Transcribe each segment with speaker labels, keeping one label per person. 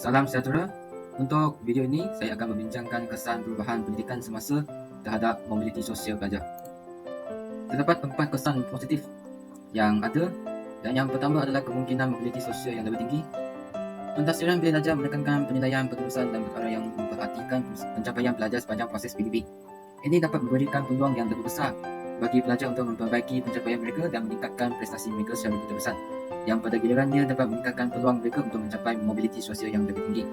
Speaker 1: Salam sejahtera. Untuk video ini, saya akan membincangkan kesan perubahan pendidikan semasa terhadap mobiliti sosial pelajar. Terdapat 4 kesan positif yang ada, dan yang pertama adalah kemungkinan mobiliti sosial yang lebih tinggi. Pentafsiran Bilik Darjah menekankan penilaian pengurusan dan perkara yang memperhatikan pencapaian pelajar sepanjang proses PDP. Ini dapat memberikan peluang yang lebih besar bagi pelajar untuk memperbaiki pencapaian mereka dan meningkatkan prestasi mereka secara berterusan, yang pada gilirannya dapat meningkatkan peluang mereka untuk mencapai mobiliti sosial yang lebih tinggi.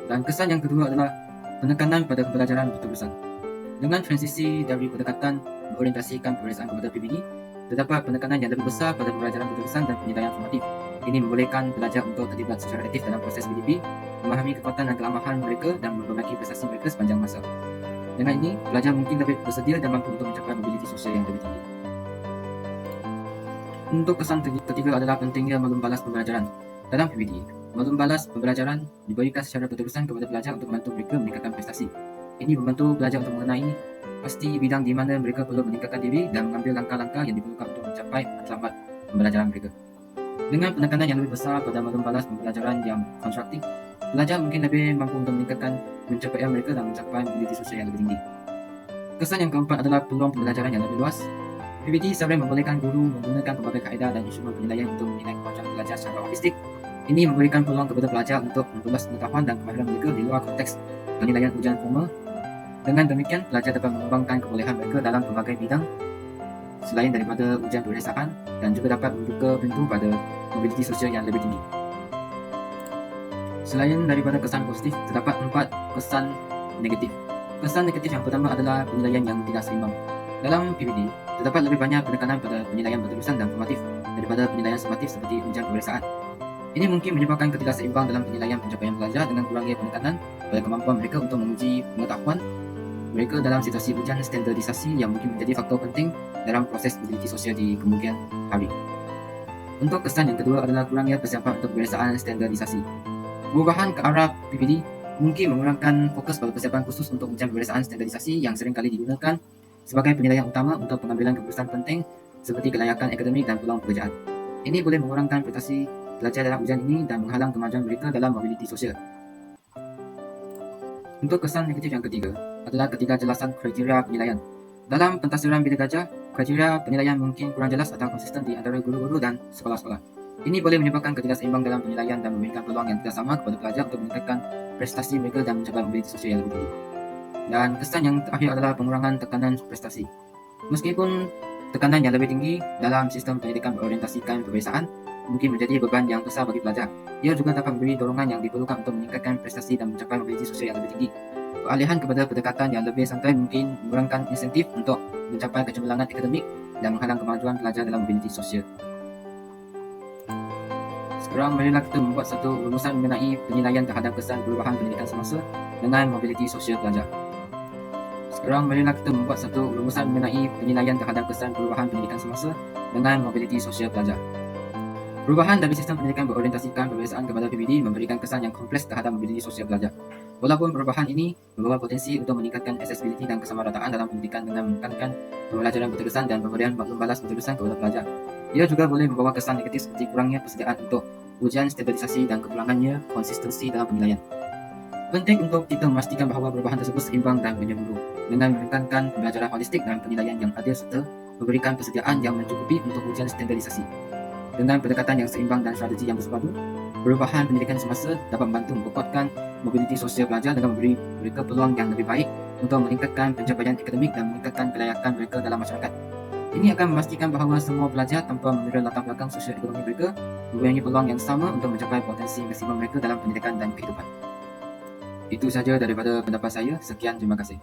Speaker 1: Dan kesan yang kedua adalah penekanan pada pembelajaran berterusan. Dengan transisi dari pendekatan berorientasikan peperiksaan kepada PBD, terdapat penekanan yang lebih besar pada pembelajaran berterusan dan penilaian formatif. Ini membolehkan pelajar untuk terlibat secara aktif dalam proses PDP, memahami kekuatan dan kelemahan mereka dan memperbaiki prestasi mereka sepanjang masa. Dengan ini, pelajar mungkin lebih bersedia dan mampu untuk mencapai mobiliti sosial yang lebih tinggi. Untuk kesan ketiga adalah pentingnya maklum balas pembelajaran. Dalam PBD, maklum balas pembelajaran diberikan secara berterusan kepada pelajar untuk membantu mereka meningkatkan prestasi. Ini membantu pelajar untuk mengenai pasti bidang di mana mereka perlu meningkatkan diri dan mengambil langkah-langkah yang diperlukan untuk mencapai matlamat pembelajaran mereka. Dengan penekanan yang lebih besar pada maklum balas pembelajaran yang konstruktif, pelajar mungkin lebih mampu untuk meningkatkan pencapaian mereka dan mencapai mobiliti sosial yang lebih tinggi. Kesan yang keempat adalah peluang pembelajaran yang lebih luas. PBD sering membolehkan guru menggunakan pelbagai kaedah dan instrumen penilaian untuk menilai kemajuan pelajar secara holistik. Ini memberikan peluang kepada pelajar untuk memperluas pengetahuan dan kemahiran mereka di luar konteks penilaian ujian formal. Dengan demikian, pelajar dapat mengembangkan kebolehan mereka dalam pelbagai bidang selain daripada ujian peperiksaan, dan juga dapat membuka pintu pada mobiliti sosial yang lebih tinggi. Selain daripada kesan positif, terdapat 4 kesan negatif. Kesan negatif yang pertama adalah penilaian yang tidak seimbang. Dalam PBD, terdapat lebih banyak penekanan pada penilaian berterusan dan formatif daripada penilaian sumatif seperti ujian peperiksaan. Ini mungkin menyebabkan ketidakseimbang dalam penilaian pencapaian pelajar dengan kurangnya penekanan pada kemampuan mereka untuk menguji pengetahuan mereka dalam situasi ujian standardisasi yang mungkin menjadi faktor penting dalam proses mobiliti sosial di kemudian hari. Untuk kesan yang kedua adalah kurangnya persiapan untuk peperiksaan standardisasi. Perubahan ke arah PBD mungkin mengurangkan fokus pada persiapan khusus untuk ujian peperiksaan standardisasi yang seringkali digunakan sebagai penilaian utama untuk pengambilan keputusan penting seperti kelayakan akademik dan peluang pekerjaan. Ini boleh mengurangkan prestasi pelajar dalam ujian ini dan menghalang kemajuan mereka dalam mobiliti sosial. Untuk kesan negatif yang ketiga adalah ketidakjelasan kriteria penilaian. Dalam pentafsiran Bilik Darjah, kriteria penilaian mungkin kurang jelas atau konsisten di antara guru-guru dan sekolah-sekolah. Ini boleh menyebabkan ketidakseimbang dalam penilaian dan memberikan peluang yang tidak sama kepada pelajar untuk meningkatkan prestasi mereka dan mencapai mobiliti sosial yang lebih tinggi. Dan kesan yang terakhir adalah pengurangan tekanan prestasi. Meskipun tekanan yang lebih tinggi dalam sistem pendidikan berorientasikan peperiksaan mungkin menjadi beban yang besar bagi pelajar, ia juga dapat memberi dorongan yang diperlukan untuk meningkatkan prestasi dan mencapai mobiliti sosial yang lebih tinggi. Peralihan kepada pendekatan yang lebih santai mungkin mengurangkan insentif untuk mencapai kecemerlangan akademik dan menghalang kemajuan pelajar dalam mobiliti sosial. Sekarang marilah kita membuat satu rumusan mengenai penilaian terhadap kesan perubahan pendidikan semasa dengan mobiliti sosial pelajar. Sekarang marilah kita membuat satu rumusan mengenai penilaian terhadap kesan perubahan pendidikan semasa dengan mobiliti sosial pelajar. Perubahan dari sistem pendidikan berorientasikan peperiksaan kepada PBD memberikan kesan yang kompleks terhadap mobiliti sosial pelajar. Walaupun perubahan ini membawa potensi untuk meningkatkan accessibility dan kesamarataan dalam pendidikan dengan menekankan pembelajaran berterusan dan pemberian maklum balas berterusan kepada pelajar, ia juga boleh membawa kesan negatif seperti kurangnya persediaan untuk ujian standardisasi dan kekurangannya konsistensi dalam penilaian. Penting untuk kita memastikan bahawa perubahan tersebut seimbang dan menyeluruh dengan menekankan pembelajaran holistik dan penilaian yang adil serta memberikan persediaan yang mencukupi untuk ujian standardisasi. Dengan pendekatan yang seimbang dan strategi yang bersepadu, perubahan pendidikan semasa dapat membantu memperkuatkan mobiliti sosial pelajar dengan memberi mereka peluang yang lebih baik untuk meningkatkan pencapaian akademik dan meningkatkan kelayakan mereka dalam masyarakat. Ini akan memastikan bahawa semua pelajar tanpa mengira latar belakang sosial ekonomi mereka mempunyai peluang yang sama untuk mencapai potensi maksimum mereka dalam pendidikan dan kehidupan. Itu sahaja daripada pendapat saya. Sekian, terima kasih.